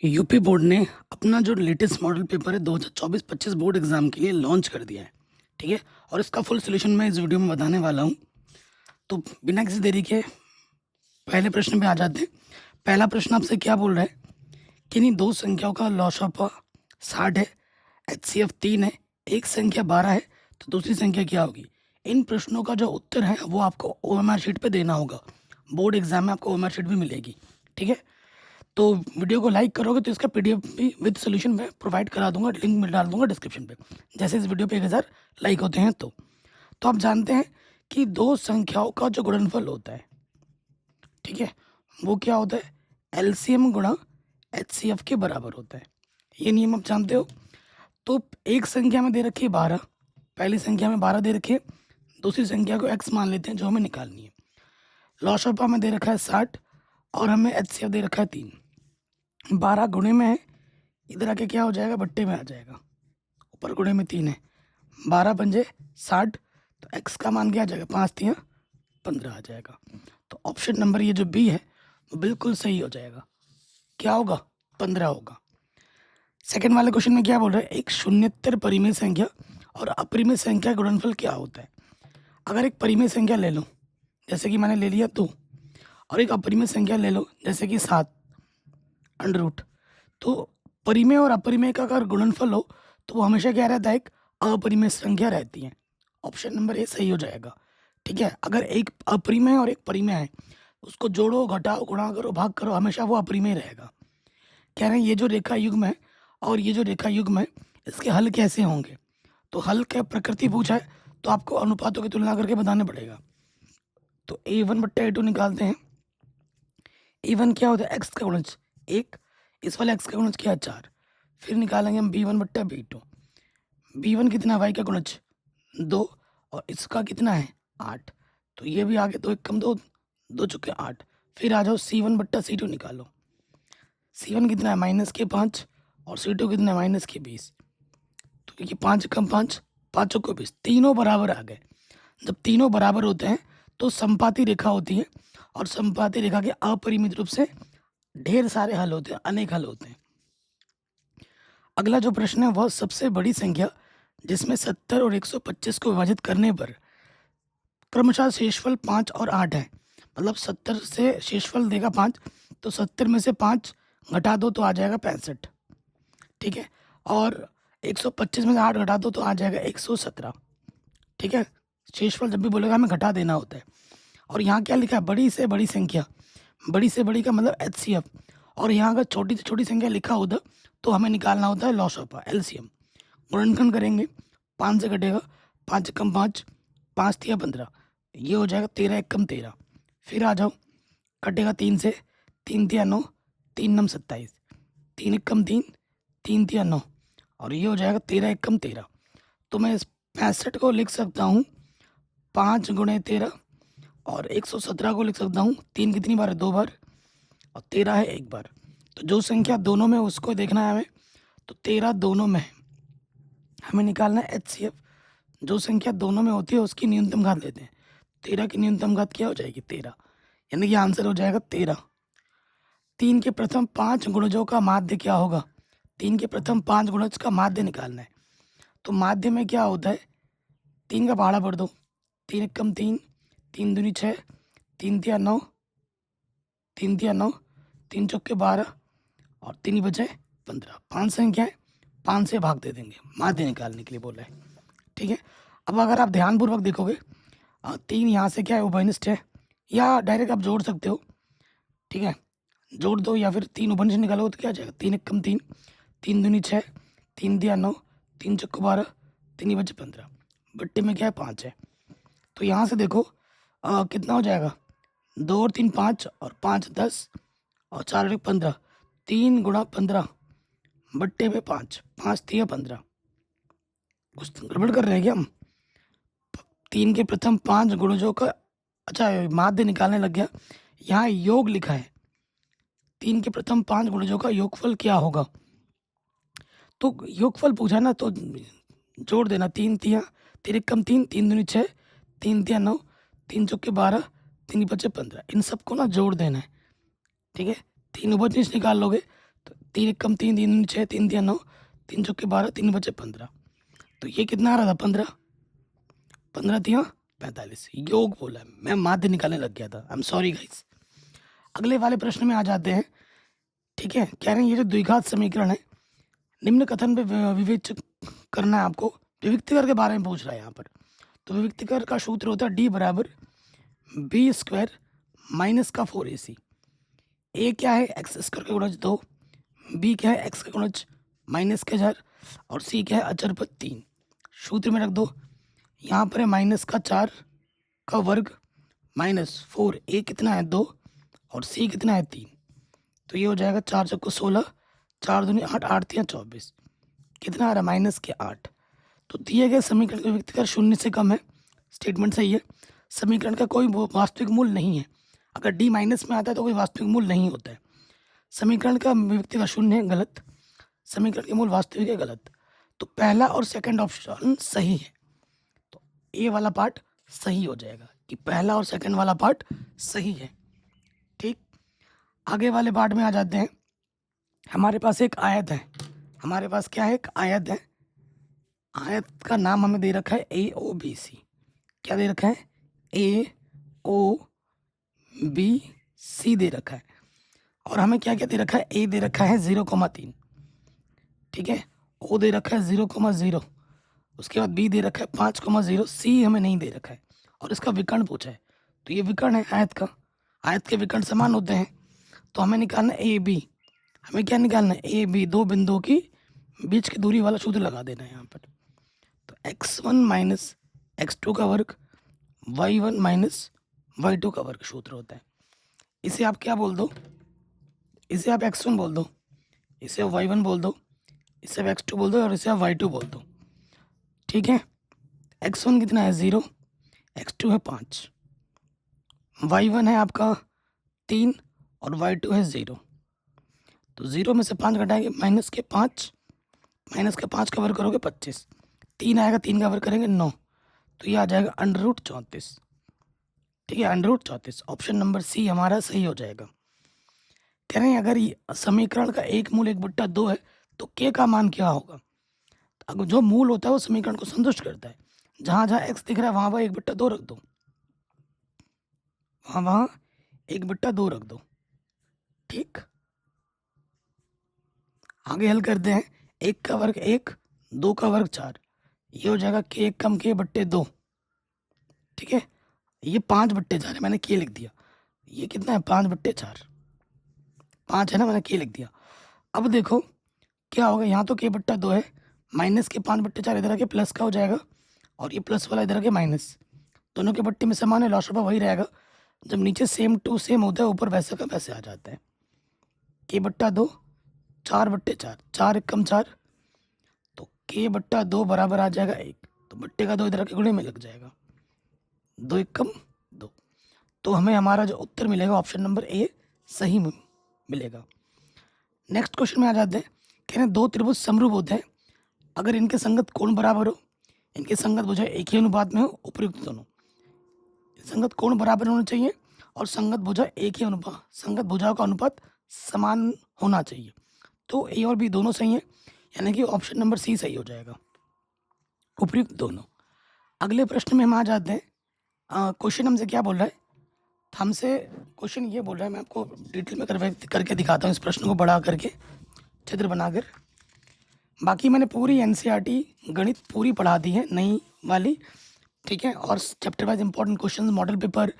UP board ने अपना जो लेटेस्ट मॉडल पेपर है 2024-25 बोर्ड एग्जाम के लिए लॉन्च कर दिया है। ठीक है। और इसका फुल सोल्यूशन मैं इस वीडियो में बताने वाला हूँ। तो बिना किसी देरी के पहले प्रश्न पे आ जाते हैं। पहला प्रश्न आपसे क्या बोल रहा है कि नहीं दो संख्याओं का लॉशअप 60 है, HCF 3 है, एक संख्या 12 है, तो दूसरी संख्या क्या होगी। इन प्रश्नों का जो उत्तर है वो आपको OMR शीट पे देना होगा। बोर्ड एग्जाम में आपको OMR शीट भी मिलेगी। ठीक है। तो वीडियो को लाइक करोगे तो इसका PDF भी विद सोल्यूशन में प्रोवाइड करा दूंगा, लिंक में डाल दूंगा डिस्क्रिप्शन पे, जैसे इस वीडियो पे 1000 लाइक होते हैं। तो आप जानते हैं कि दो संख्याओं का जो गुणनफल होता है, ठीक है, वो क्या होता है, LCM गुणा HCF के बराबर होता है। ये नियम आप जानते हो। तो एक संख्या में दे रखी है 12, पहली संख्या में 12 दे रखी है, दूसरी संख्या को x मान लेते हैं जो हमें निकालनी है। लॉशअप में दे रखा है 60 और हमें HCF दे रखा है 3। 12 गुणे में है, इधर आके क्या हो जाएगा, बट्टे में आ जाएगा, ऊपर गुणे में 3 है, 12 पंजे 60, तो x का मान क्या आ जाएगा, 5 3 15 आ जाएगा। तो ऑप्शन नंबर ये जो बी है वो बिल्कुल सही हो जाएगा। क्या होगा, 15 होगा। सेकंड वाले क्वेश्चन में क्या बोल रहा है, एक शून्येतर परिमेय संख्या और अपरिमेय संख्या का गुणनफल क्या होता है। अगर एक परिमेय संख्या ले लो, जैसे कि मैंने ले लिया 2, और एक अपरिमेय संख्या ले लो जैसे कि 7 अंडर रूट, तो परिमेय और अपरिमेय का अगर गुणनफल हो तो वो हमेशा क्या रहता है, एक अपरिमेय संख्या रहती है। ऑप्शन नंबर ए सही हो जाएगा। ठीक है। अगर एक अपरिमेय और एक परिमेय है, उसको जोड़ो घटाओ गुणा करो भाग करो, हमेशा वो अपरिमेय रहेगा। कह रहे हैं ये जो रेखा युग्म है और ये जो रेखा युग्म है, इसके हल कैसे होंगे। तो हल क्या प्रकृति पूछा है तो आपको अनुपातों की तुलना करके बताना पड़ेगा। तो A1/A2 निकालते हैं। A1 क्या होता है, एक्स का गुणज 1, इस वाले एक्स का गुणज क्या है 4। फिर निकालेंगे हम B1/B2। B1 कितना है, वाई का गुणज 2, और इसका कितना है 8, तो ये भी आगे 2 1 कम 2, 2 चुके 8। फिर आ जाओ C1/C2 निकालो। C1 कितना है -5 और C2 कितना है -20। तो ये 5 कम 5, 5 चौको 20, तीनों बराबर आ गए। जब तीनों बराबर होते हैं तो समपाती रेखा होती है, और समपाती रेखा के अपरिमित रूप से ढेर सारे हल होते हैं, अनेक हल होते हैं। अगला जो प्रश्न है वह सबसे बड़ी संख्या जिसमें 70 और 125 को विभाजित करने पर क्रमशः शेषफल 5 और 8 है। मतलब 70 से शेषफल देगा 5, तो 70 में से 5 घटा दो तो आ जाएगा 65। ठीक है। और 125 में से 8 घटा दो तो आ जाएगा 117। ठीक है। शेषफल जब भी बोलेगा हमें घटा देना होता है। और यहाँ क्या लिखा है, बड़ी से बड़ी संख्या, बड़ी से बड़ी का मतलब HCF, और यहाँ अगर छोटी से छोटी संख्या लिखा होता तो हमें निकालना होता है लॉशअप LCM। गुणनखंड करेंगे, 5 से घटेगा, 5 कम 5, 5 तिया 15, ये हो जाएगा 13 1 कम 13। फिर आ जाओ, कटेगा 3 से, 3 तिया 9, 3 नम 27, 3 1 कम 3, 3 तिया 9, और ये हो जाएगा 13 1 कम 13। तो मैं इस 65 को लिख सकता हूँ 5 गुणे 13, और 117 को लिख सकता हूँ 3 कितनी बार है, 2 बार, और 13 है 1 बार। तो जो संख्या दोनों में उसको देखना है हमें, तो 13 दोनों में है, हमें निकालना है HCF। जो संख्या दोनों में होती है उसकी न्यूनतम घात लेते हैं। 13 की न्यूनतम घात क्या हो जाएगी, 13, यानी कि आंसर हो जाएगा 13। 3 के प्रथम 5 गुणजों का माध्य क्या होगा। 3 के प्रथम 5 गुणज का माध्य निकालना है। तो माध्य में क्या होता है, 3 का पहाड़ा पढ़ दो, 3 एक कम 3, 3 दूनी 6, 3 तिया 9, 3 तिया 9, 3 चौके 12, और 3 ही बचे 15। 5 संख्या है, 5 से भाग दे देंगे, माध्य निकालने के लिए बोला है। ठीक है। अब अगर आप ध्यानपूर्वक देखोगे, 3 यहाँ से क्या है, उभयनिष्ठ है, या डायरेक्ट आप जोड़ सकते हो। ठीक है, जोड़ दो, या फिर 3 उभयनिष्ठ निकालोगे तो क्या आ जाएगा, 3 एक कम 3, 3 दूनी 6, 3 दिया 9, 3 चौको 12, 3 ही बचे 15, बट्टे में क्या है 5 है। तो यहाँ से देखो कितना हो जाएगा, 2 और 3 5, और 5 10, और 4 और 1 15, 3 गुणा 15 बट्टे में 5, 5 तिया 15। कुछ गड़बड़ कर रहे हैं क्या हम। 3 के प्रथम 5 गुणजों का, अच्छा माध्य निकालने लग गया, यहाँ योग लिखा है, 3 के प्रथम 5 गुणजों का योगफल क्या होगा। तो योगफल पूछा ना, तो जोड़ देना, 3 तिया 3 एक कम 3, 3 दूनी 6, 3 तिया 9, 3 चौके 12, 3 बचे 15, इन सबको ना जोड़ देना है। ठीक है। 3 उभयनिष्ठ निकाल लोगे तो 3 एक कम 3, 3 दूनी 6, 3 दिया 9, 3 चौके 12, 3 बचे 15। तो ये कितना आ रहा था 15, 15 दिया 45। योग बोला है, मैं माध्य निकालने लग गया था, आई एम सॉरी गाइस। अगले वाले प्रश्न में आ जाते हैं। ठीक है, कह रहे हैं ये जो द्विघात समीकरण है, निम्न कथन पे विवेचन करना है आपको। विविक्तिकर के बारे में पूछ रहा है यहाँ पर। तो विविक्तिकर का सूत्र होता है डी बराबर बी स्क्वायर माइनस का 4ac। ए क्या है एक्स स्क्वायर का गुणज 2, बी क्या है एक्स का गुणज माइनस के 4, और सी क्या है अचर पद 3। सूत्र में रख दो। यहाँ पर है माइनस का 4 का वर्ग माइनस 4, ए कितना है 2 और सी कितना है 3। तो ये हो जाएगा 4 चौको 16, 4 दूनी 8, 8 तिया 24, कितना आ रहा है माइनस के 8। तो दिए गए समीकरण का विविक्तिकर शून्य से कम है, स्टेटमेंट सही है। समीकरण का कोई वास्तविक मूल नहीं है, अगर डी माइनस में आता है तो कोई वास्तविक मूल नहीं होता है। समीकरण का विविक्तिकर शून्य है, गलत। समीकरण के मूल वास्तविक है, गलत। तो पहला और सेकंड ऑप्शन सही है, तो ए वाला पार्ट सही हो जाएगा कि पहला और सेकंड वाला पार्ट सही है। ठीक, आगे वाले पार्ट में आ जाते हैं। हमारे पास एक आयत है, हमारे पास क्या है, एक आयत है। आयत का नाम हमें दे रखा है ए ओ बी सी। क्या दे रखा है, ए ओ बी सी दे रखा है। और हमें क्या क्या दे रखा है, ए दे रखा है 0,3, ठीक है, ओ दे रखा है 0,0, उसके बाद बी दे रखा है 5,0, सी हमें नहीं दे रखा है, और इसका विकर्ण पूछा है। तो ये विकर्ण है आयत का, आयत के विकर्ण समान होते हैं। तो हमें निकालना है ए बी। हमें क्या निकालना है, ए बी, दो बिंदुओं की बीच की दूरी वाला सूत्र लगा देना है यहाँ पर। तो x1 माइनस x2 का वर्ग, y1 माइनस y2 का वर्ग सूत्र होता है। इसे आप क्या बोल दो, इसे आप x1 बोल दो, इसे आप y1 बोल दो, इसे आप x2 बोल दो, और इसे आप y2 बोल दो। ठीक है, x1 कितना है 0, x2 है 5, y1 है आपका 3 और y2 है 0। तो 0 में से 5 घटाएंगे, माइनस के 5, माइनस के 5 का वर्ग करोगे 25, 3 आएगा, 3 का वर्ग करेंगे 9, तो ये आ जाएगा √34। ठीक है, √34, ऑप्शन नंबर सी हमारा सही हो जाएगा। कह रहे हैं अगर समीकरण का एक मूल 1/2 है तो के का मान क्या होगा। अगर जो मूल होता है वो समीकरण को संतुष्ट करता है। जहाँ जहाँ एक्स दिख रहा है वहाँ वहाँ 1/2 रख दो, वहाँ वहाँ 1/2 रख दो। ठीक, आगे हल करते हैं। 1 का वर्ग 1, 2 का वर्ग 4, ये हो जाएगा के 1 कम के बट्टे 2। ठीक है, ये 5/4 है, मैंने के लिख दिया। ये कितना है 5/4, 5 है ना, मैंने के लिख दिया। अब देखो क्या होगा, यहाँ तो के बट्टा 2 है, माइनस के 5/4 इधर आके प्लस का हो जाएगा, और ये प्लस वाला इधर आके माइनस, दोनों के बट्टे में समान है, लॉस वही रहेगा। जब नीचे सेम टू सेम होता है ऊपर वैसे का वैसे आ जाता है। के बट्टा 2, 4/4, 4 एक कम 4, तो के बट्टा 2 बराबर आ जाएगा 1, तो बट्टे का 2 इधर आके गुणे में लग जाएगा, 2 एक कम 2। तो हमें हमारा जो उत्तर मिलेगा ऑप्शन नंबर ए सही मिलेगा। नेक्स्ट क्वेश्चन में आ जाते हैं। कह रहे हैं दो त्रिभुज समरूप होते हैं अगर इनके संगत कोण बराबर हो, इनके संगत भुजा एक ही अनुपात में हो, उपयुक्त दोनों। संगत कोण बराबर होना चाहिए और संगत भुजा एक ही अनुपात, संगत भुजाओं का अनुपात समान होना चाहिए। तो ए और बी दोनों सही है, यानी कि ऑप्शन नंबर सी सही हो जाएगा, उपयुक्त दोनों। अगले प्रश्न में हम आ जाते हैं। क्वेश्चन हमसे क्या बोल रहा है, हमसे क्वेश्चन ये बोल रहा है, मैं आपको डिटेल में करके दिखाता हूँ इस प्रश्न को बड़ा करके, चित्र बनाकर। बाकी मैंने पूरी एनसीईआरटी गणित पूरी पढ़ा दी है, नई वाली। ठीक है, और chapter wise important question, model paper,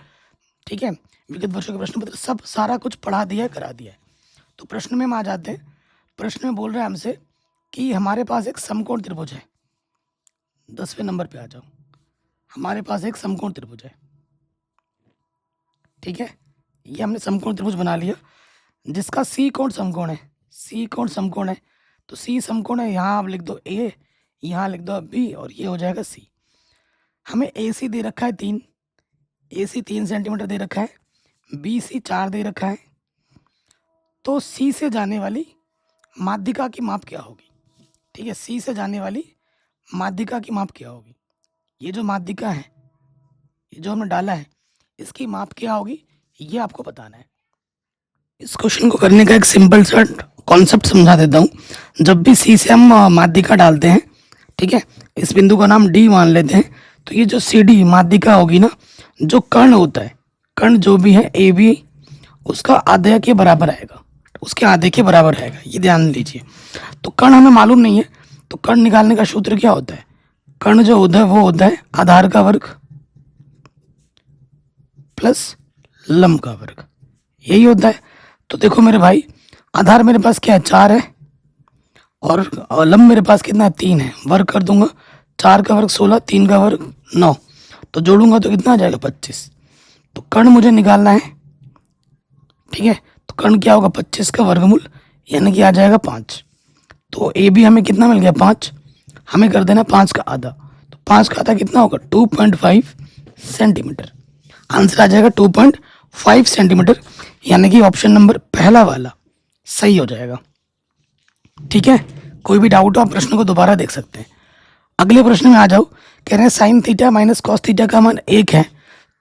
ठीक है, विगत वर्षों के प्रश्न पत्र, सब सारा कुछ पढ़ा दिया है, करा दिया है। तो प्रश्न में हम आ जाते हैं। प्रश्न में बोल रहे हैं हमसे कि हमारे पास एक समकोण त्रिभुज है। 10वें नंबर पे आ जाओ। हमारे पास एक समकोण त्रिभुज है, ठीक है, ये हमने समकोण त्रिभुज बना लिया, जिसका सी कोण समकोण है। सी कोण समकोण है, तो सी समकोण है, यहाँ आप लिख दो ए, यहाँ लिख दो बी, और ये हो जाएगा सी। हमें ए सी दे रखा है 3, ए सी 3 सेंटीमीटर दे रखा है, बी सी 4 दे रखा है। तो सी से जाने वाली माध्यिका की माप क्या होगी। ठीक है, सी से जाने वाली माध्यिका की माप क्या होगी। ये जो माध्यिका है, ये जो हमने डाला है, इसकी माप क्या होगी, ये आपको बताना है। इस क्वेश्चन को करने का एक सिंपल सा कॉन्सेप्ट समझा देता हूँ। जब भी सी से हम माध्यिका डालते हैं, ठीक है, इस बिंदु का नाम डी मान लेते हैं, तो ये जो सी डी माध्यिका होगी ना, जो कर्ण होता है, कर्ण जो भी है ए बी, उसका आधे के बराबर आएगा, उसके आधे के बराबर आएगा, ये ध्यान दीजिए। तो कर्ण हमें मालूम नहीं है, तो कर्ण निकालने का सूत्र क्या होता है? कर्ण जो होता है वो होता है आधार का वर्ग प्लस लंब का वर्ग, यही होता है। तो देखो मेरे भाई, आधार मेरे पास क्या है? 4 है, और लंब मेरे पास कितना है? 3 है। वर्ग कर दूंगा, 4 का वर्ग 16, 3 का वर्ग 9, तो जोड़ूंगा तो कितना आ जाएगा? 25। तो कर्ण मुझे निकालना है, ठीक है। तो कर्ण क्या होगा? 25 का वर्गमूल, यानी कि आ जाएगा 5। तो ए बी हमें कितना मिल गया? 5। हमें कर देना 5 का आधा, तो 5 का आधा कितना होगा? 2.5 सेंटीमीटर। आंसर आ जाएगा 2.5 सेंटीमीटर, यानी कि ऑप्शन नंबर पहला वाला सही हो जाएगा। ठीक है, कोई भी डाउट हो आप प्रश्न को दोबारा देख सकते हैं। अगले प्रश्न में आ जाओ। कह रहे हैं sine theta minus cos theta का मान 1 है,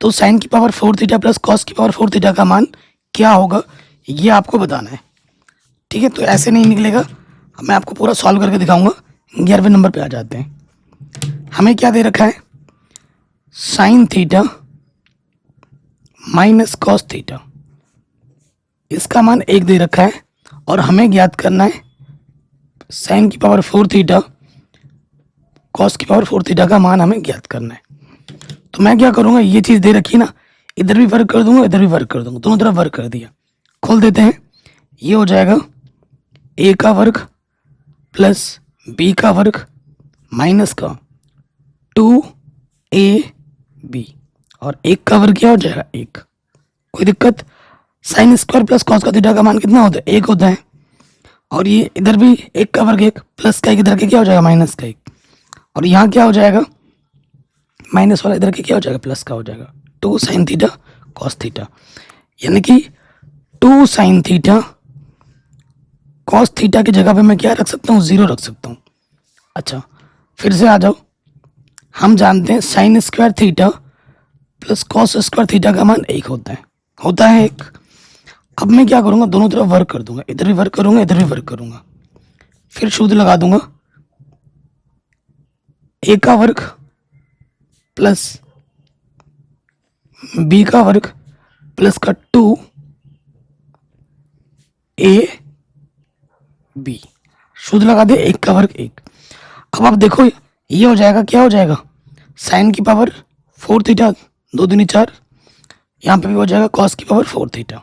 तो साइन की पावर 4 थीटा प्लस कॉस की पावर 4 थीटा का मान क्या होगा, ये आपको बताना है। ठीक है, तो ऐसे नहीं निकलेगा, मैं आपको पूरा सॉल्व करके दिखाऊंगा। 11वें नंबर पे आ जाते हैं। हमें क्या दे रखा है? Sine theta minus cos theta, इसका मान 1 दे रखा है, और हमें ज्ञात करना है साइन की पावर 4 थीटा कॉस की पावर 4 थीटा का मान हमें ज्ञात करना है। तो मैं क्या करूँगा, ये चीज़ दे रखी ना, इधर भी वर्क कर दूंगा, इधर भी वर्क कर दूंगा, दोनों तरफ वर्क कर दिया। खोल देते हैं, ये हो जाएगा ए का वर्ग प्लस बी का वर्ग माइनस का 2ab, और 1 का वर्ग क्या हो जाएगा? 1। कोई दिक्कत? साइन स्क्वायर प्लस कॉस का थीटा का मान कितना होता है? 1 होता है। और ये इधर भी 1 का वर्ग 1 प्लस का 1 इधर के क्या हो जाएगा? माइनस का 1। और यहाँ क्या हो जाएगा? माइनस वाला इधर के क्या हो जाएगा? प्लस का हो जाएगा। 2 साइन थीटा कॉस थीटा, यानी कि 2 साइन थीटा कॉस थीटा की जगह पे मैं क्या रख सकता हूँ? 0 रख सकता हूँ। अच्छा, फिर से आ जाओ। हम जानते हैं sine square theta plus cos square theta का मान 1 होता है 1। अब मैं क्या करूँगा? दोनों तरफ वर्क कर दूंगा, इधर भी वर्क करूँगा, इधर भी वर्क करूँगा, फिर सूत्र लगा दूंगा। ए का वर्ग प्लस बी का वर्ग प्लस का 2ab, सूत्र लगा दे, 1 का वर्ग 1। अब आप देखो, ये हो जाएगा, क्या हो जाएगा? साइन की पावर 4 थीटा, 2 दूनी 4, यहाँ पे भी हो जाएगा कॉस की पावर 4 थीटा।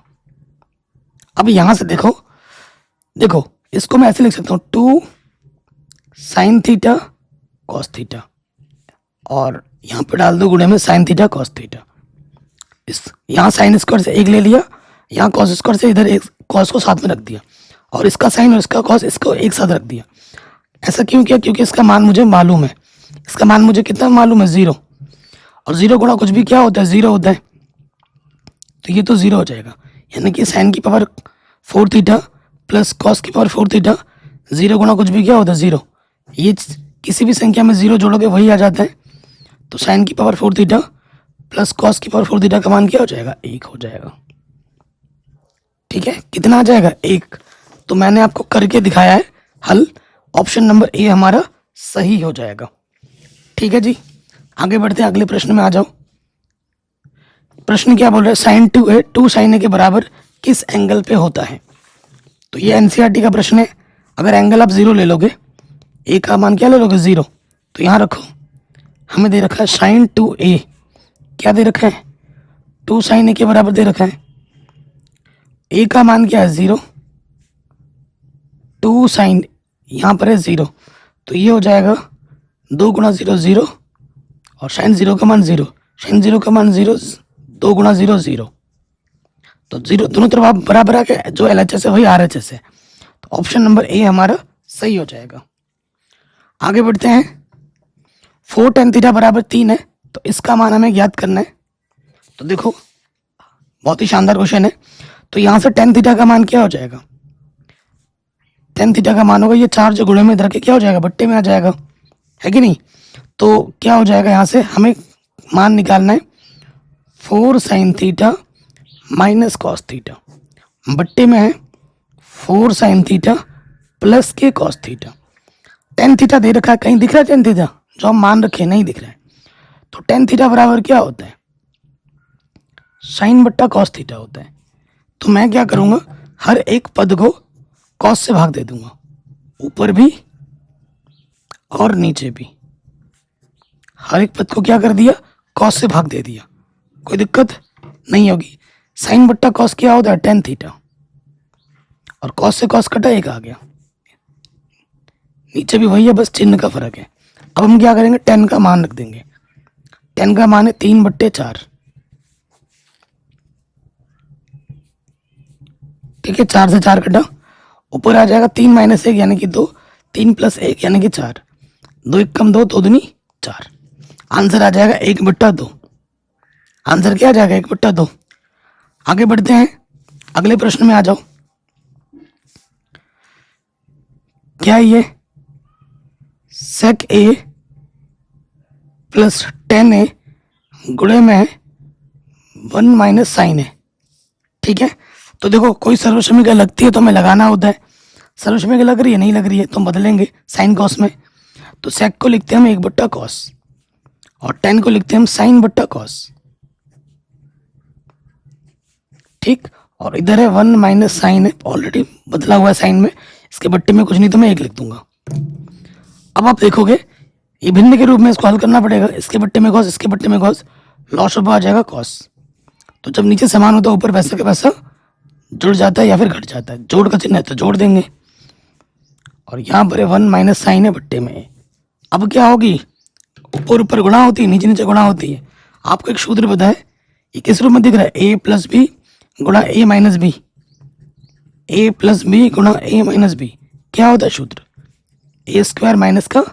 अब यहाँ से देखो, इसको मैं ऐसे लिख सकता हूँ 2 साइन थीटा कॉस थीटा, और यहाँ पे डाल दो गुणे में साइन थीटा कॉस थीटा। इस यहाँ साइन स्क्वायर से 1 ले लिया, यहाँ कॉस स्क्वायर से इधर एक कॉस को साथ में रख दिया, और इसका साइन और इसका कॉस इसको एक साथ रख दिया। ऐसा क्यों किया? क्योंकि इसका मान मुझे मालूम है। इसका मान मुझे कितना मालूम है? 0। और 0 गुणा कुछ भी क्या होता है? 0 होता है। तो ये तो 0 हो जाएगा, यानी कि साइन की पावर 4 थीटा प्लस कॉस की पावर 4 थीटा, 0 गुणा कुछ भी क्या होता है? 0। ये किसी भी संख्या में 0 जोड़ोगे वही आ जाता है। तो साइन की पावर 4 थीटा प्लस कॉस की पावर 4 थीटा का मान क्या हो जाएगा? 1 हो जाएगा। ठीक है, कितना आ जाएगा? 1। तो मैंने आपको करके दिखाया है हल, ऑप्शन नंबर ए हमारा सही हो जाएगा। ठीक है जी, आगे बढ़ते हैं, अगले प्रश्न में आ जाओ। प्रश्न क्या बोल रहा है? साइन 2a 2 साइन a के बराबर किस एंगल पे होता है? तो ये एनसीईआरटी का प्रश्न है। अगर एंगल आप 0 ले लोगे, ए का मान क्या ले लोगे? 0। तो यहाँ रखो, हमें दे रखा है साइन 2a, क्या दे रखा है? 2 साइन a के बराबर दे रखा है। ए का मान क्या है? 0। 2 साइन यहाँ पर है 0, तो ये हो जाएगा 2 गुणा 0 0, और साइन 0 का मान 0, साइन 0 का मान 0, 2 गुणा 0 0, तो 0 दोनों तरफ आप बराबर आके जो LHS है वही RHS है। तो ऑप्शन नंबर ए हमारा सही हो जाएगा। आगे बढ़ते हैं। 4 tan थीटा बराबर 3 है, तो इसका मान हमें ज्ञात करना है। तो देखो, बहुत ही शानदार क्वेश्चन है। तो यहाँ से tan थीटा का मान क्या हो जाएगा? tan थीटा का मान होगा ये 4 जो गुणे में इधर के क्या हो जाएगा? बट्टे में आ जाएगा, है कि नहीं? तो क्या हो जाएगा? यहाँ से हमें मान निकालना है 4 sine theta minus cos theta. बट्टे में है 4 साइन थीटा प्लस के कॉस थीटा। टेन थीटा दे रखा है, कहीं दिख रहा है टेन थीटा? जो हम मान रखे नहीं दिख रहा है। तो टेन थीटा बराबर क्या होता है? साइन बट्टा कॉस थीटा होता है। तो मैं क्या करूँगा, हर एक पद को कॉस से भाग दे दूंगा, ऊपर भी और नीचे भी। हर एक पद को क्या कर दिया, कॉस से भाग दे दिया, कोई दिक्कत नहीं होगी। साइन बट्टा कॉस क्या होता है? टेन थीटा, और कॉस से कॉस कटा, एक आ गया। नीचे भी वही है, बस चिन्ह का फर्क है। अब हम क्या करेंगे, टेन का मान रख देंगे। टेन का मान है 3/4। ठीक है, 4 से 4 कटा, ऊपर आ जाएगा 3 - 1 यानी कि 2, 3 + 1 यानी कि 4, 2 1 कम 2, 2 दूनी 4। आंसर आ जाएगा 1/2। आंसर क्या आ जाएगा? 1/2। आगे बढ़ते हैं, अगले प्रश्न में आ जाओ। क्या ये sec a + tan a गुणे में 1 - sin a। ठीक है, तो देखो कोई सर्वसमीकरण लगती है तो हमें लगाना होता है। सर्वसमीकरण लग रही है, नहीं लग रही है तो हम बदलेंगे साइन कॉस में। तो सेक को लिखते हैं हम 1/cos और टेन को लिखते हैं हम sin/cos। ठीक, और इधर है 1 - sin है, ऑलरेडी बदला हुआ है साइन में, इसके बट्टे में कुछ नहीं तो मैं 1 लिख दूंगा। अब आप देखोगे ये भिन्न के रूप में इसको हल करना पड़ेगा, इसके बट्टे में cos, इसके बट्टे में cos, लॉस ऑफ आ जाएगा cos। तो जब नीचे समान होता है ऊपर वैसा का वैसा जुड़ जाता है या फिर घट जाता है। जोड़ का चिन्ह है तो जोड़ देंगे, और यहाँ पर 1 - sin है बट्टे में। अब क्या होगी, ऊपर ऊपर गुणा होती है, नीचे नीचे गुणा होती है। आपको एक सूत्र पता है, ये किस रूप में दिख रहा है? a + b गुणा a - b, a + b गुणा a - b। क्या होता है सूत्र? a² माइनस का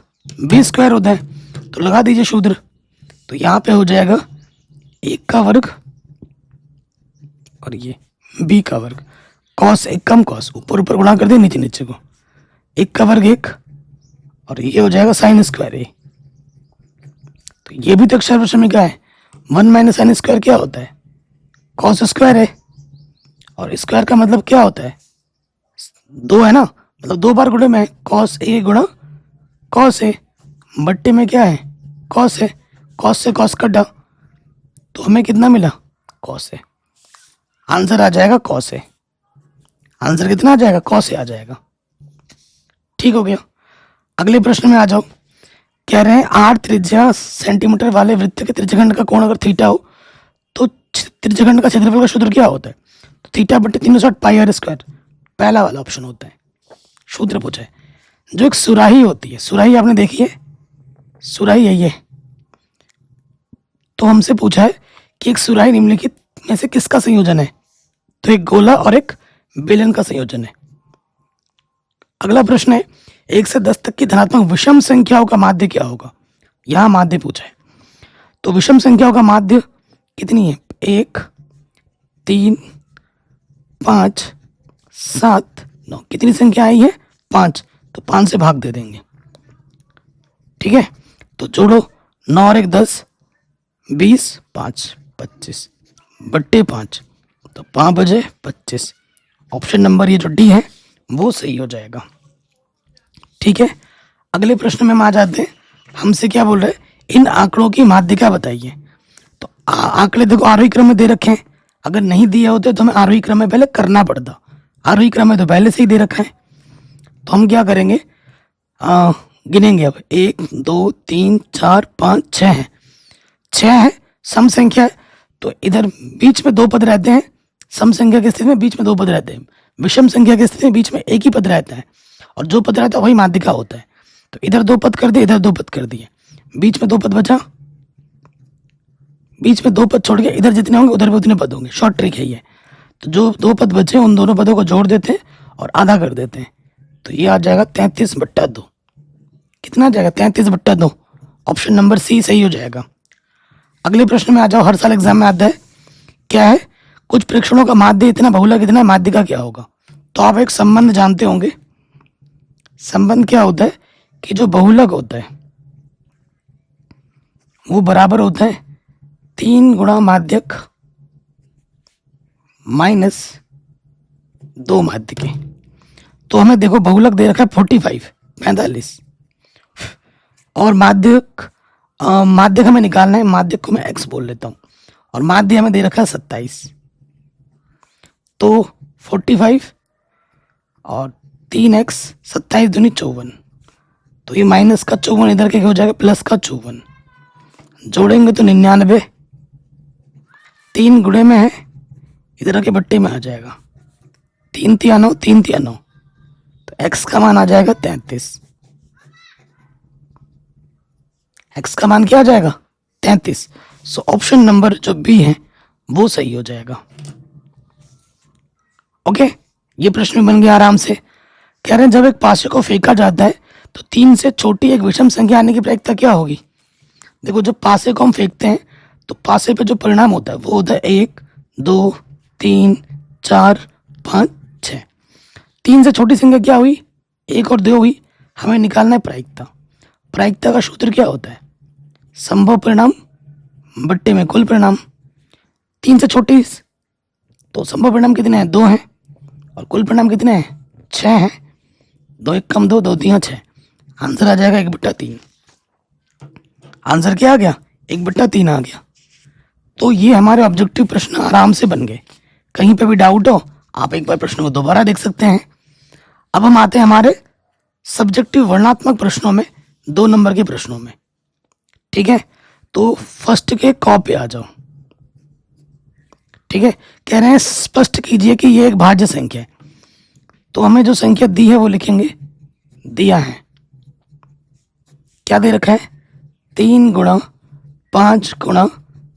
b² होता है। तो लगा दीजिए सूत्र, तो यहाँ पे हो जाएगा 1 का वर्ग और ये b का वर्ग, cos 1 कम cos, ऊपर ऊपर गुणा कर दे नीचे नीचे को, 1 का वर्ग 1, और ये हो जाएगा sin² a। तो ये भी तो एक सर्वसमीकरण है। 1 - sin² क्या होता है? cos² है, और स्क्वायर का मतलब क्या होता है? 2 है ना, मतलब 2 बार गुणे में cos a गुणा cos a, बट्टे में क्या है? cos है, cos से cos कटा, तो हमें कितना मिला? cos a। आंसर आ जाएगा cos a। आंसर कितना आ जाएगा? cos a आ जाएगा। ठीक हो गया, अगले प्रश्न में आ जाओ। कह रहे हैं 8 त्रिज्या सेंटीमीटर वाले वृत्त के त्रिज्यखंड का कोण अगर थीटा हो तो त्रिज्यखंड का क्षेत्रफल का सूत्र क्या होता है? तो θ/360 πr², पहला वाला ऑप्शन होता है। सूत्र पूछा है, जो एक सुराही होती है, सुराही आपने देखी है, सुराही है ये। तो हमसे पूछा है कि एक सुराही निम्नलिखित में से किसका संयोजन है? तो एक गोला और एक बेलन का संयोजन है। अगला प्रश्न है, 1 से 10 तक की धनात्मक विषम संख्याओं का माध्य क्या होगा? यहाँ माध्य पूछा है, तो विषम संख्याओं का माध्य कितनी है? 1 3 5 7 9, कितनी संख्या आई है? 5, तो 5 से भाग दे देंगे। ठीक है, तो जोड़ो, 9 और 1 10, 20 5 25 बट्टे 5, तो 5 बजे 25। ऑप्शन नंबर ये जो डी है वो सही हो जाएगा। ठीक है, अगले प्रश्न में हम आ जाते हैं। हमसे क्या बोल रहे हैं, इन आंकड़ों की माध्यिका बताइए। तो आंकड़े देखो आरोही क्रम में दे रखे हैं, अगर नहीं दिए होते तो हमें आरोही क्रम में पहले करना पड़ता, आरोही क्रम में तो पहले से ही दे रखा है। तो हम क्या करेंगे, गिनेंगे अब, 1 2 3 4 5 6 है, 6 है, सम संख्या है, तो इधर बीच में 2 पद रहते हैं। सम संख्या की स्थिति में बीच में 2 पद रहते हैं, विषम संख्या की स्थिति में बीच में एक ही पद रहता है, और जो पद रहता है वही माध्यिका होता है। तो इधर 2 पद कर दिए, इधर 2 पद कर दिए, बीच में 2 पद बचा, बीच में 2 पद छोड़ के इधर जितने होंगे उधर भी उतने पद होंगे। शॉर्ट ट्रिक है ये। तो जो 2 पद बचे उन दोनों पदों को जोड़ देते हैं और आधा कर देते हैं, तो ये आ जाएगा 33/2। कितना आ जाएगा? 33/2। ऑप्शन नंबर सी सही हो जाएगा। अगले प्रश्न में आ जाओ, हर साल एग्जाम में आता है, क्या है, कुछ प्रेक्षणों का माध्य इतना, बहुलक इतना, माध्यिका क्या होगा? तो आप एक संबंध जानते होंगे। संबंध क्या होता है कि जो बहुलक होता है वो बराबर होता है 3 गुणा माध्यक माइनस दो माध्य के। तो हमें देखो बहुलक दे रखा है 45 45 और माध्यक माध्यक हमें निकालना है। माध्यक को मैं x बोल लेता हूँ और माध्य हमें दे रखा है 27। तो 45 और 3x 27 दूनी 54। तो ये माइनस का 54 इधर के हो जाएगा प्लस का 54। जोड़ेंगे तो 99। 3 गुणे में है, इधर के बट्टे में आ जाएगा। 3 तिया 9 3 तिया 9। तो x का मान आ जाएगा 33। x का मान क्या आ जाएगा 33। सो ऑप्शन नंबर जो बी है वो सही हो जाएगा। ओके, ये प्रश्न बन गया आराम से। कह रहे हैं जब एक पासे को फेंका जाता है तो 3 से छोटी एक विषम संख्या आने की प्रायिकता क्या होगी। देखो जब पासे को हम फेंकते हैं तो पासे पे जो परिणाम होता है वो होता है 1 2 3 4 5 6। 3 से छोटी संख्या क्या हुई 1 और 2 हुई। हमें निकालना है प्रायिकता। प्रायिकता का सूत्र क्या होता है संभव परिणाम बट्टे में कुल परिणाम। 3 से छोटी तो संभव परिणाम कितने हैं 2 हैं और कुल परिणाम कितने हैं 6 हैं। 2 1 कम 2 2 3 6। आंसर आ जाएगा 1/3। आंसर क्या आ गया 1/3 आ गया। तो ये हमारे ऑब्जेक्टिव प्रश्न आराम से बन गए। कहीं पे भी डाउट हो आप एक बार प्रश्न को दोबारा देख सकते हैं। अब हम आते हैं हमारे सब्जेक्टिव वर्णनात्मक प्रश्नों में 2 नंबर के प्रश्नों में। ठीक है, तो फर्स्ट के क पे आ जाओ। ठीक है, कह रहे हैं स्पष्ट कीजिए कि ये एक भाज्य संख्या है। तो हमें जो संख्या दी है वो लिखेंगे। दिया है क्या दे रखा है 3 गुणा 5 गुणा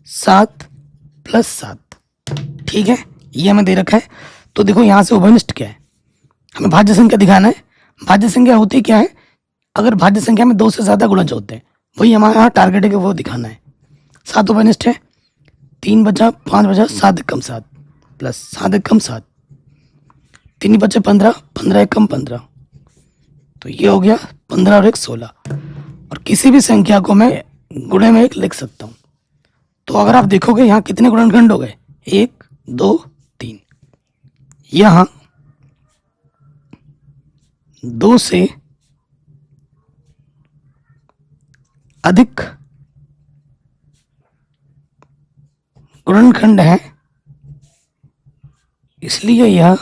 7 प्लस 7। ठीक है, ये हमें दे रखा है। तो देखो यहाँ से उभयनिष्ठ क्या है हमें भाज्य संख्या दिखाना है। भाज्य संख्या होती क्या है अगर भाज्य संख्या में 2 से ज़्यादा गुणज होते हैं वही हमारे यहाँ टारगेट है कि वो दिखाना है। 7 उभयनिष्ठ है 3 बचा 5 बचा 7 कम 7 प्लस 7 कम 7 3 बचे 15 15 कम 15। तो ये हो गया 15 और 1 16। और किसी भी संख्या को मैं गुणे में 1 लिख सकता हूँ। तो अगर आप देखोगे यहाँ कितने गुणनखंड हो गए 1 2 3। यहाँ 2 से अधिक गुणनखंड है इसलिए यह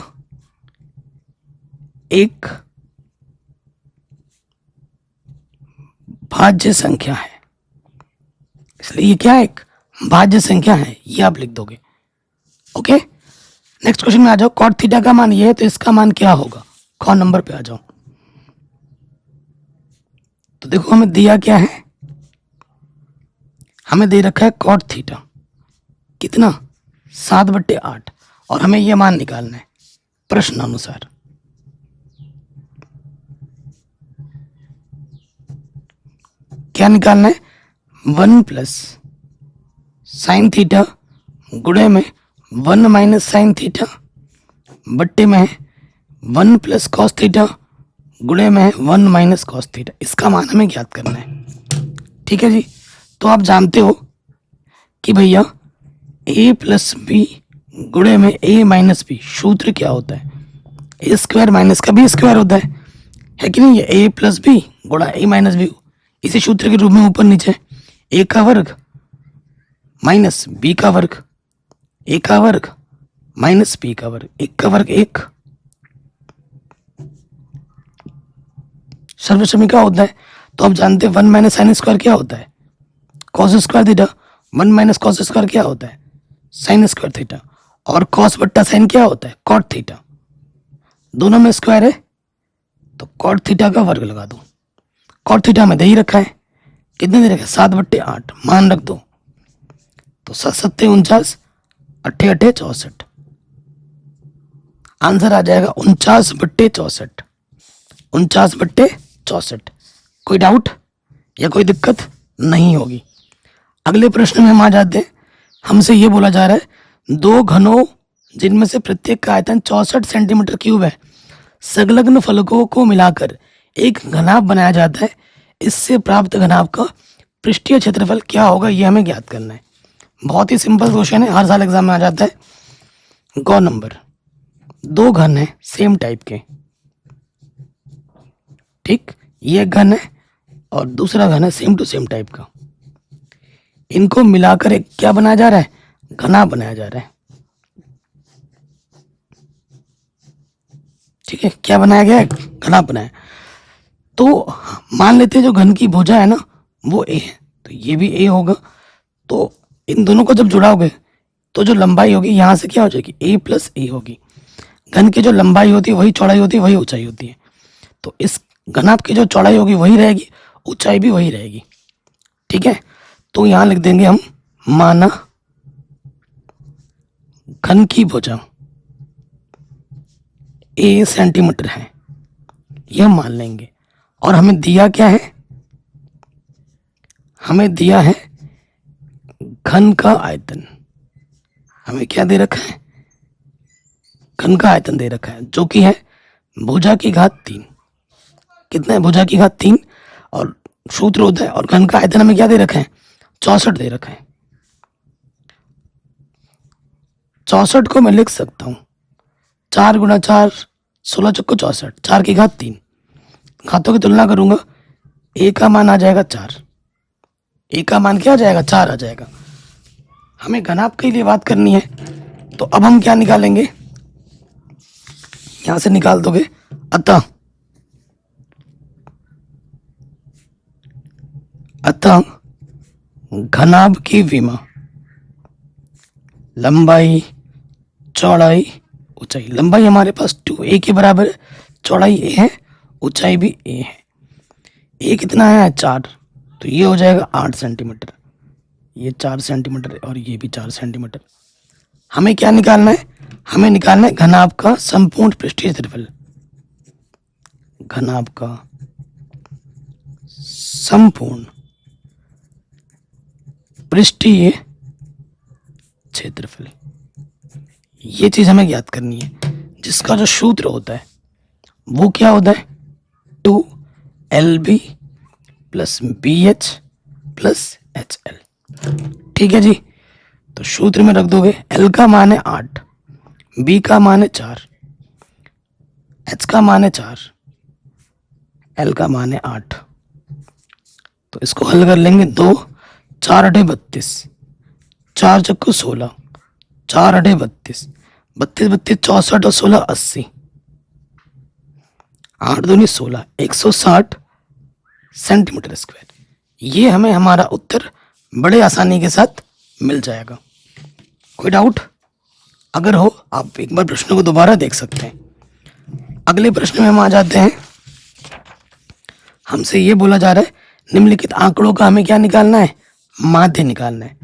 एक भाज्य संख्या है। इसलिए ये क्या एक भाज्य संख्या है ये आप लिख दोगे। ओके, नेक्स्ट क्वेश्चन में आ जाओ। कॉट थीटा का मान ये है तो इसका मान क्या होगा। कौन नंबर पे आ जाओ। तो देखो हमें दिया क्या है हमें दे रखा है कॉट थीटा कितना 7/8 और हमें यह मान निकालना है प्रश्न अनुसार। क्या निकालना है 1 प्लस साइन थीटा गुणे में 1 माइनस साइन थीटा बट्टे में 1 प्लस कॉस थीटा गुणे में 1 माइनस कॉस थीटा। इसका मान हमें ज्ञात करना है। ठीक है जी, तो आप जानते हो कि भैया a प्लस बी गुणे में a माइनस बी सूत्र क्या होता है ए स्क्वायर माइनस का बी स्क्वायर होता है कि नहीं। ये a प्लस बी गुणा a माइनस बी इसी सूत्र के रूप में ऊपर नीचे a का वर्ग माइनस b का वर्ग a का वर्ग माइनस b का वर्ग 1 का वर्ग 1। सर्वसमी क्या होता है तो आप जानते हैं 1 माइनस साइन स्क्वायर क्या होता है cos square theta. 1 minus cos square क्या होता है साइन स्क्वायर थीटा। और कॉस बट्टा साइन क्या होता है कॉट थीटा। दोनों में स्क्वायर है तो कॉट थीटा का वर्ग लगा दो। कॉट थीटा में दे ही रखा है कितने दे रखा है 7/8 मान रख दो। तो 7 7 49 8 8 64। आंसर आ जाएगा 49/64 49/64। कोई डाउट या कोई दिक्कत नहीं होगी। अगले प्रश्न में हम आ जाते हैं। हमसे ये बोला जा रहा है 2 घनों जिनमें से प्रत्येक का आयतन 64 सेंटीमीटर क्यूब है संलग्न फलकों को मिलाकर एक घनाभ बनाया जाता है। इससे प्राप्त घनाभ का पृष्ठीय क्षेत्रफल क्या होगा ये हमें ज्ञात करना है। बहुत ही सिंपल क्वेश्चन है हर साल एग्जाम में आ जाता है। गौ नंबर दो घन है सेम टाइप के, ठीक, ये एक घन है और दूसरा घन है सेम टू सेम टाइप का, इनको मिलाकर एक क्या बनाया जा रहा है, घना बनाया जा रहा है। ठीक है, क्या बनाया गया है, घना बनाया। तो मान लेते हैं जो घन की भुजा है ना वो ए है, तो ये भी ए होगा। तो इन दोनों को जब जुड़ाओगे तो जो लंबाई होगी यहाँ से क्या हो जाएगी, ए प्लस ए होगी। घन की जो लंबाई होती है वही चौड़ाई होती है, वही ऊंचाई होती है। तो इस घनाभ की जो चौड़ाई होगी वही रहेगी, ऊंचाई भी वही रहेगी। ठीक है, तो यहाँ लिख देंगे हम, माना घन की भुजा ए सेंटीमीटर है, यह मान लेंगे। और हमें दिया क्या है, हमें दिया है घन का आयतन। हमें क्या दे रखा है, घन का आयतन दे रखा है, जो कि है भुजा की घात 3। कितना है, भुजा की घात 3, और सूत्र होता है। और घन का आयतन हमें क्या दे रखा है, 64 दे रखा है। 64 को मैं लिख सकता हूँ 4 गुणा 4, 16 चौको 64, 4 की घात 3। घातों की तुलना करूंगा, ए का मान आ जाएगा 4, ए का मान क्या आ जाएगा, 4 आ जाएगा। हमें घनाभ के लिए बात करनी है, तो अब हम क्या निकालेंगे, यहां से निकाल दोगे, अतः घनाभ की विमा लंबाई चौड़ाई ऊंचाई, लंबाई हमारे पास 2a के बराबर है, चौड़ाई a है, ऊंचाई भी a है। a कितना है, 4, तो ये हो जाएगा 8 सेंटीमीटर, ये 4 सेंटीमीटर और ये भी 4 सेंटीमीटर। हमें क्या निकालना है, हमें निकालना है घनाभ का संपूर्ण पृष्ठीय क्षेत्रफल। घनाभ का संपूर्ण पृष्ठीय क्षेत्रफल, ये चीज हमें ज्ञात करनी है, जिसका जो सूत्र होता है वो क्या होता है, 2LB plus BH plus HL। ठीक है जी, तो सूत्र में रख दोगे, L का मान है 8, B का मान है 4, H का मान है 4, L का मान है 8। तो इसको हल कर लेंगे, 2 4 8 32, 4 चक्को 16, 4 8 32, 32 32 64 और 16 80, 8 दूनी 16, 160 सेंटीमीटर स्क्वायर। ये हमें हमारा उत्तर बड़े आसानी के साथ मिल जाएगा। कोई डाउट अगर हो, आप एक बार प्रश्न को दोबारा देख सकते हैं। अगले प्रश्न में हम आ जाते हैं। हमसे ये बोला जा रहा है, निम्नलिखित आंकड़ों का हमें क्या निकालना है, माध्य निकालना है।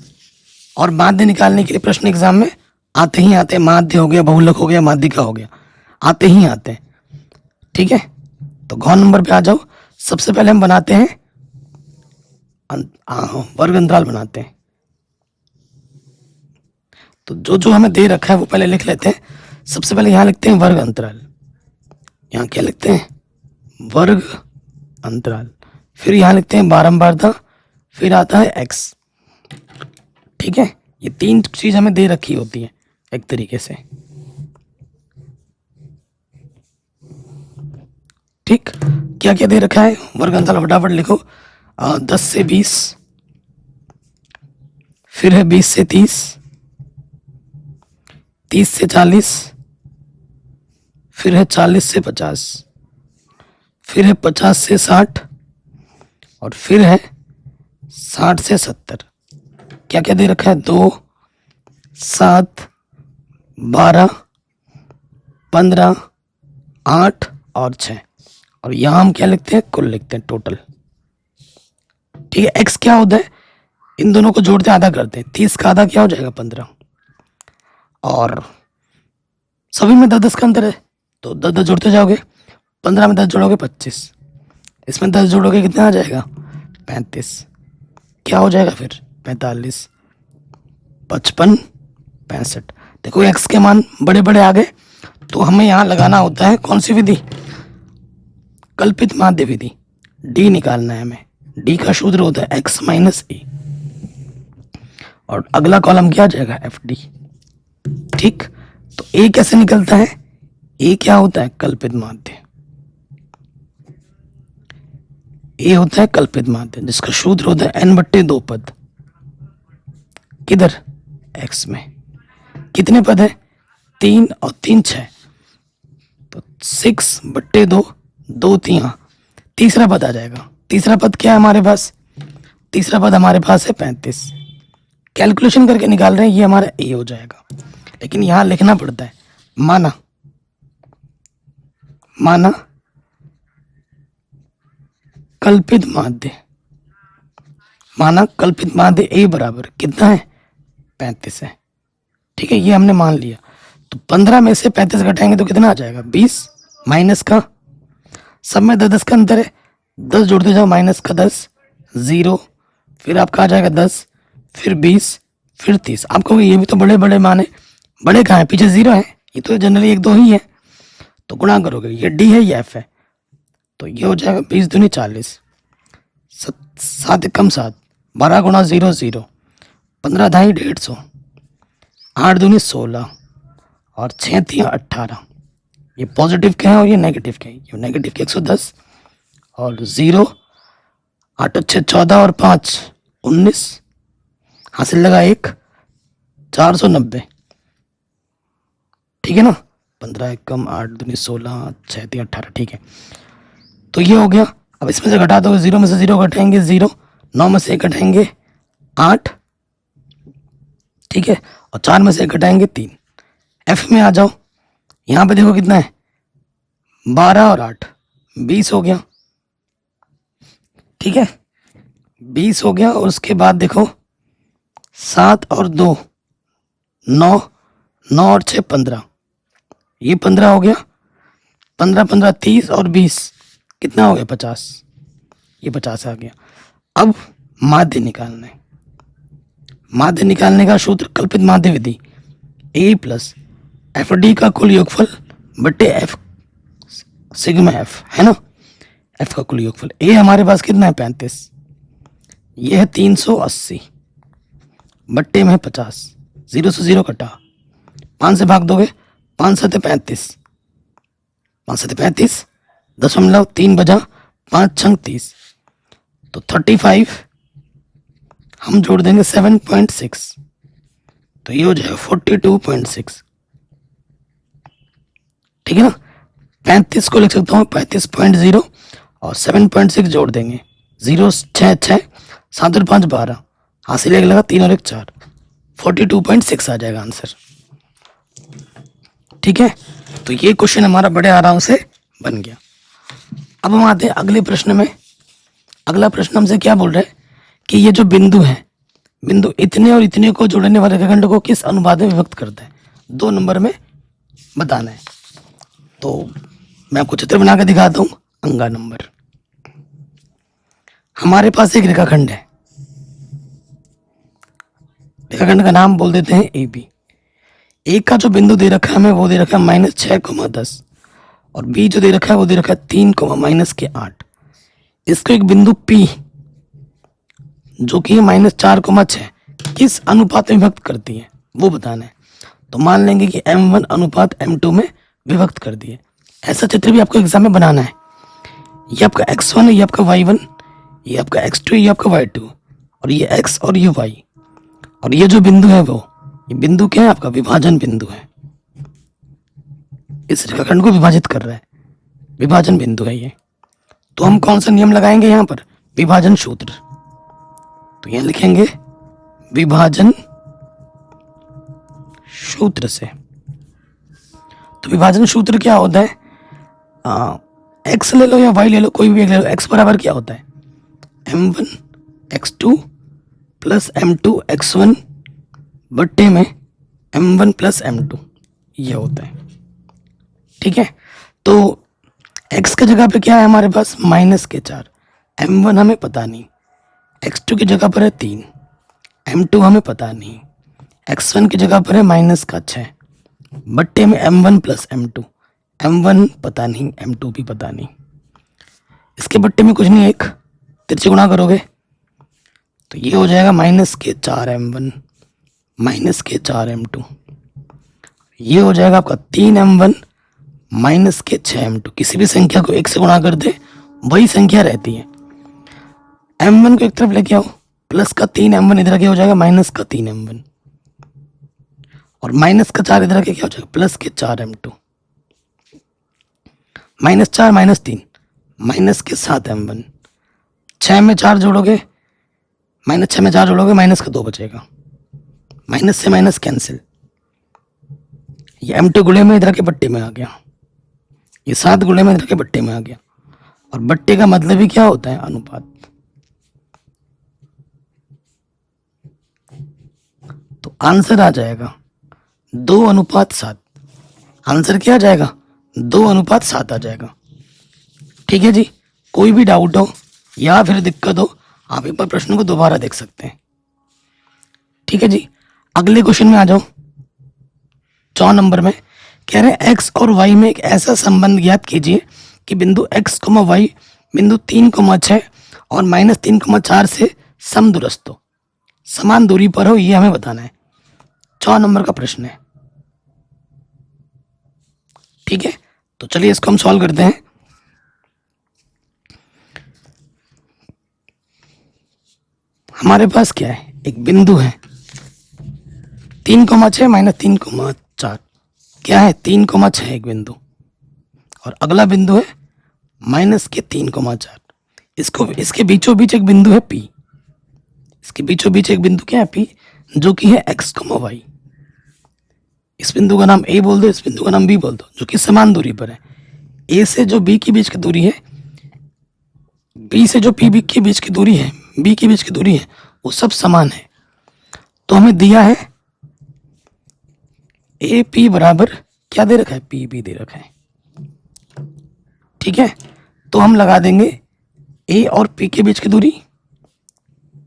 और माध्य निकालने के लिए प्रश्न एग्जाम में आते ही आते हैं, माध्य हो गया, बहुलक हो गया, माध्यिका हो गया, आते ही आते हैं। ठीक है, तो गौण नंबर पे आ जाओ। सबसे पहले हम बनाते हैं वर्ग अंतराल बनाते हैं। तो जो जो हमें दे रखा है वो पहले लिख लेते हैं। सबसे पहले यहाँ लिखते हैं वर्ग अंतराल, यहाँ क्या लिखते हैं, वर्ग अंतराल। फिर यहाँ लिखते हैं बारंबारता, फिर आता है x। ठीक है, ये 3 चीज हमें दे रखी होती है एक तरीके से। ठीक, क्या क्या दे रखा है, वर्ग अंतराल फटाफट लिखो। 10 से 20, फिर है 20 से 30, 30 से 40, फिर है 40 से 50, फिर है 50 से 60, और फिर है 60 से 70। क्या क्या दे रखा है, 2 7 12 15 8 और 6। और यहां हम क्या लिखते हैं, कुल लिखते हैं, टोटल। ठीक है, x क्या होता है, इन दोनों को जोड़ते आधा करते हैं, 30 का आधा क्या हो जाएगा, 15। और सभी में 10 10 का अंतर है, तो 10 10 जोड़ते जाओगे, 15 में 10 जोड़ोगे 25, इसमें 10 जोड़ोगे कितना आ जाएगा, 35। क्या हो जाएगा फिर, 45 55 65। देखो x के मान बड़े बड़े आ गए, तो हमें यहाँ लगाना होता है कौन सी विधि, कल्पित माध्य विधि। d निकालना है हमें, d का सूत्र होता है x माइनस ए, और अगला कॉलम क्या आ जाएगा, FD। ठीक, तो a कैसे निकलता है, ए क्या होता है? कल्पित माध्य। ए होता है कल्पित माध्य जिसका सूत्र होता है n/2 पद। किधर? x में। कितने पद है? 3 और 3 6, तो 6/2, 2 3, तीसरा पद आ जाएगा। तीसरा पद क्या है हमारे पास? तीसरा पद हमारे पास है 35। कैलकुलेशन करके निकाल रहे हैं, ये हमारा ए हो जाएगा, लेकिन यहां लिखना पड़ता है माना कल्पित माध्य। माना कल्पित माध्य ए बराबर कितना है? 35 है। ठीक है, ये हमने मान लिया। तो 15 में से 35 घटाएंगे तो कितना आ जाएगा? 20 माइनस का, सब में 10 10 का अंतर है, 10 जोड़ते जाओ, माइनस का 10, 0, फिर आपका आ जाएगा 10, फिर 20, फिर 30। आपको ये भी तो बड़े बड़े मान है, बड़े कहाँ है? पीछे 0 है, ये तो जनरली 1 2 ही है। तो गुणा करोगे, ये डी है, ये एफ है, तो ये हो जाएगा 20 दूनी 40, 7 एकम 7, 12 गुणा 0 0, 15 ढाई 150, 8 दूनी 16 और 6 3 18। ये पॉजिटिव के हैं और ये नेगेटिव के हैं। ये नेगेटिव के 110 और 0, 8 6 14 और 5 19, हासिल लगा 1, 490। ठीक है ना? 15 एकम 8 दूनी 16, 6 3 18। ठीक है, तो ये हो गया। अब इसमें से घटा दोगे, 0 में से 0 घटाएंगे 0, 9 में से 1 घटाएंगे 8, ठीक है, और 4 में से 1 घटाएंगे 3। एफ में आ जाओ, यहाँ पे देखो कितना है? 12 और 8 20 हो गया। ठीक है, 20 हो गया। और उसके बाद देखो 7 और 2 9, 9 और 6 15, ये 15 हो गया। 15 15 30 और 20 कितना हो गया? 50, ये 50 आ गया। अब माध्य निकालना है। माध्य निकालने का सूत्र कल्पित माध्य विधि, ए प्लस एफ डी का कुल योगफल बटे एफ सिग्मा एफ, है ना? एफ का कुल योगफल। ए हमारे पास कितना है? 35, ये है 380 बट्टे में 50, 0 से 0 कटा, 5 से भाग दोगे, 5 7 35, 5 7 35, 0.3 बजा, 5 6 30, तो 35 हम जोड़ देंगे 7.6, तो ये हो जाएगा 42.6। ठीक है ना? 35 को लिख सकता हूँ 35.0 और 7.6 जोड़ देंगे, 0 6 6, 7 और 5 12, हासिल एक लगा, 3 और 1 4, 42.6 आ जाएगा आंसर। ठीक है, तो ये क्वेश्चन हमारा बड़े आराम से बन गया। अब हम आते हैं अगले प्रश्न में। अगला प्रश्न हमसे क्या बोल रहा है कि ये जो बिंदु है, बिंदु इतने और इतने को जोड़ने वाले रेखाखंड को किस अनुपात में विभक्त करता है? 2 नंबर में बताना है। तो मैं आपको चित्र बना के दिखाता हूँ। अंगा नंबर, हमारे पास एक रेखाखंड है, रेखाखंड का नाम बोल देते हैं ए बी। ए का जो बिंदु दे रखा है हमें, वो दे रखा है -6,10, और बी जो दे रखा है वो दे रखा है 3, -8। इसको एक बिंदु P जो कि -4,6 किस अनुपात में विभक्त करती है वो बताना है। तो मान लेंगे कि M1 अनुपात M2 में विभक्त कर दिए। ऐसा चित्र भी आपको एग्जाम में बनाना है। ये आपका x1 है, ये आपका y1, ये आपका x2 है, ये आपका y2, और ये x और ये y, और ये जो बिंदु है वो, ये बिंदु क्या है? आपका विभाजन बिंदु है। इस रेखाखंड को विभाजित कर रहा है, विभाजन बिंदु है ये। तो हम कौन सा नियम लगाएंगे यहाँ पर? विभाजन सूत्र। तो यहाँ लिखेंगे विभाजन सूत्र से। तो विभाजन सूत्र क्या होता है? x ले लो या y ले लो, कोई भी एक ले लो। x बराबर क्या होता है? m1 x2 plus m2 x1 बट्टे में m1 प्लस m2, ये होता है। ठीक है, तो x की जगह पे क्या है हमारे पास? -4। m1 हमें पता नहीं, x2 की जगह पर है 3, m2 हमें पता नहीं, x1 की जगह पर है -6 बट्टे में m1 प्लस m2। m1 पता नहीं, m2 भी पता नहीं। इसके बट्टे में कुछ नहीं, एक तिरछे गुणा करोगे तो ये हो जाएगा -4 m1 -4 m2। ये हो जाएगा आपका 3 m1 माइनस के 6m2। किसी भी संख्या को 1 से गुणा कर दे वही संख्या रहती है। m1 को एक तरफ लेके आओ, प्लस का 3m1 इधर क्या हो जाएगा, माइनस का 3m1, और माइनस का 4 इधर क्या हो जाएगा, प्लस के 4m2। माइनस 4 माइनस 3 माइनस के 7m1। 6 में 4 जोड़ोगे, माइनस 6 में 4 जोड़ोगे, माइनस का 2 बचेगा, माइनस से माइनस कैंसिल। ये m2 गुणे में इधर के बट्टे में आ गया, ये 7 गुणे में इधर के बट्टे में आ गया। और बट्टे का मतलब ही क्या होता है, अनुपात। तो आंसर आ जाएगा 2:7। आंसर क्या आ जाएगा, 2:7 आ जाएगा। ठीक है जी, कोई भी डाउट हो या फिर दिक्कत हो, आप एक बार प्रश्न को दोबारा देख सकते हैं। ठीक है जी, अगले क्वेश्चन में आ जाओ। 4 नंबर में कह रहे हैं x और y में एक ऐसा संबंध ज्ञात कीजिए कि बिंदु x, y बिंदु 3,6 और -3,4 से समदूरस्थ हो, समान दूरी पर हो, ये हमें बताना है। 4 नंबर का प्रश्न है। ठीक है, तो चलिए इसको हम सॉल्व करते हैं। हमारे पास क्या है, एक बिंदु है 3,6 -3,4, क्या है 3,6 एक बिंदु, और अगला बिंदु है माइनस के 3,4। इसको इसके बीचों बीच एक बिंदु है P, इसके बीचों बीच एक बिंदु क्या है P, जो कि है x, y। इस बिंदु का नाम A बोल दो, इस बिंदु का नाम B बोल दो, जो कि समान दूरी पर है। A से जो B के बीच की दूरी है, B से जो P के बीच की दूरी है, B के बीच की दूरी है, वो सब समान है। तो हमें दिया है AP बराबर क्या दे रखा है, PB दे रखा है। ठीक है, तो हम लगा देंगे A और P के बीच की दूरी,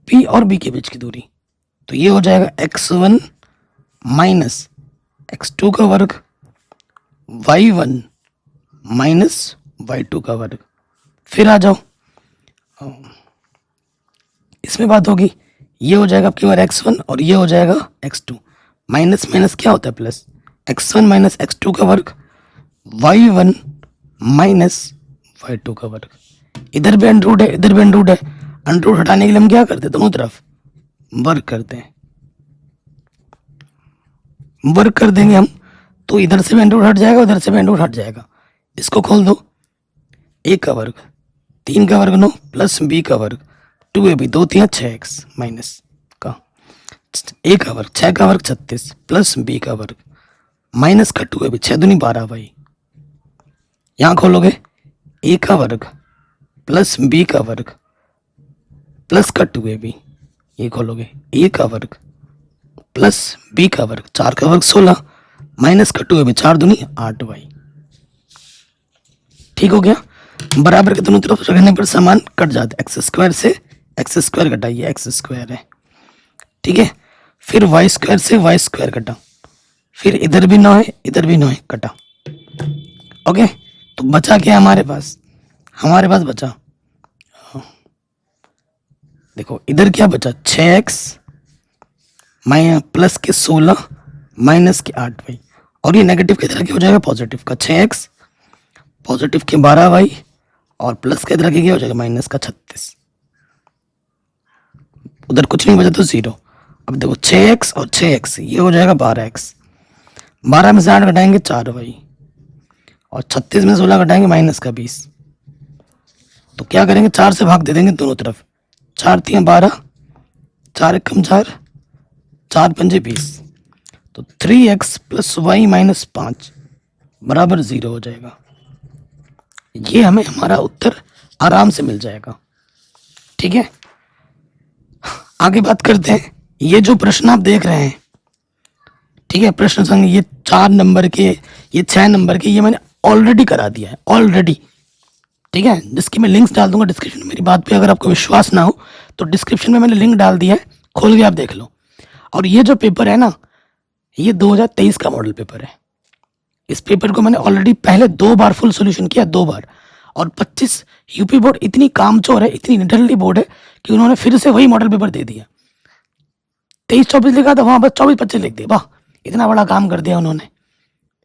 P और B के बीच की दूरी। तो ये हो जाएगा x1 माइनस x2 का वर्ग, y1 माइनस y2 का वर्ग। फिर आ जाओ, इसमें बात होगी, ये हो जाएगा आपकी बार x1 और ये हो जाएगा x2। माइनस माइनस क्या होता है प्लस, x1 माइनस x2 का वर्ग, y1 माइनस y2 का वर्ग। इधर भी अंडररूट है, इधर भी अंडररूट है, अंडररूट हटाने के लिए हम क्या करते हैं, दोनों तरफ वर्ग करते हैं। वर्ग कर देंगे हम, तो इधर से भी अंडररूट हट जाएगा, उधर से भी अंडररूट हट जाएगा। इसको खोल दो, a का वर्ग 3 का वर्ग 9 प्लस b का वर्ग 2ab 2 3 6x माइनस का a का वर्ग 6 का वर्ग 36 प्लस b का वर्ग माइनस का 2ab 6 दूनी 12 भाई। यहाँ खोलोगे a का वर्ग प्लस b का वर्ग प्लस का 2ab, ये खोलोगे a का वर्ग प्लस b का वर्ग 4 का वर्ग 16 माइनस का 2ab 4 दूनी 8 भाई। ठीक हो गया, बराबर के दोनों तरफ रखने पर समान कट जाते, एक्स स्क्वायर से एक्स स्क्वायर कटा, ये एक्स स्क्वायर है। ठीक है, फिर वाई स्क्वायर से वाई स्क्वायर कटा, फिर इधर भी 9 है, इधर भी 9 है, कटा। ओके, तो बचा क्या हमारे पास, हमारे पास बचा, देखो इधर क्या बचा 6x प्लस के 16 माइनस के 8 भाई, और ये नेगेटिव की तरह क्या हो जाएगा, पॉजिटिव का 6x पॉजिटिव के 12 भाई, और प्लस के इधर क्या हो जाएगा, माइनस का 36। उधर कुछ नहीं बचा तो 0। अब देखो 6x और 6x, ये हो जाएगा 12x, 12 में से 8 घटाएंगे 4 भाई, और 36 में 16 घटाएंगे माइनस का 20। तो क्या करेंगे, 4 से भाग दे देंगे दोनों तरफ, 4 3 12, 4 1 कम 4, 4 5 20। तो 3x प्लस वाई माइनस 5 बराबर 0 हो जाएगा। ये हमें हमारा उत्तर आराम से मिल जाएगा। ठीक है, आगे बात करते हैं। ये जो प्रश्न आप देख रहे हैं, ठीक है, प्रश्न संग ये 4 नंबर के, ये 6 नंबर के, ये मैंने ऑलरेडी करा दिया है, ऑलरेडी। ठीक है, जिसकी मैं लिंक्स डाल दूंगा डिस्क्रिप्शन में। मेरी बात पे अगर आपको विश्वास ना हो तो डिस्क्रिप्शन में मैंने लिंक डाल दिया है, खोल के आप देख लो। और ये जो पेपर है ना, ये 2023 का मॉडल पेपर है। इस पेपर को मैंने ऑलरेडी पहले 2 बार फुल सोल्यूशन किया, 2 बार। और 25 यूपी बोर्ड इतनी कामचोर है, इतनी निडरली बोर्ड है कि उन्होंने फिर से वही मॉडल पेपर दे दिया। 23-24 लिखा था, वहां बस 24-25 लिख दिया। वाह, इतना बड़ा काम कर दिया उन्होंने।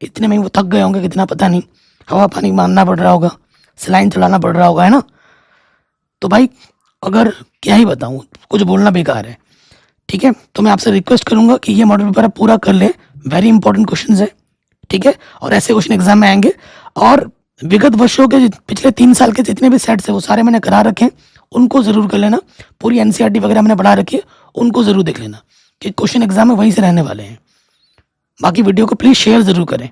इतने में वो थक गए होंगे, कितना पता नहीं। हवा पानी मारना पड़ रहा होगा, सलाइन चलाना पड़ रहा होगा, है ना। तो भाई अगर क्या ही बताऊँ, कुछ बोलना बेकार है, ठीक है। तो मैं आपसे रिक्वेस्ट करूंगा कि ये मॉडल पेपर आप पूरा कर ले, वेरी इंपॉर्टेंट क्वेश्चंस है, ठीक है। और ऐसे क्वेश्चन एग्जाम में आएंगे। और विगत वर्षों के पिछले 3 साल के जितने भी सेट्स है वो सारे मैंने करा रखे हैं, उनको ज़रूर कर लेना। पूरी एनसीईआरटी वगैरह मैंने पढ़ा रखी है, उनको ज़रूर देख लेना कि क्वेश्चन एग्जाम में वहीं से रहने वाले हैं। बाकी वीडियो को प्लीज़ शेयर ज़रूर करें।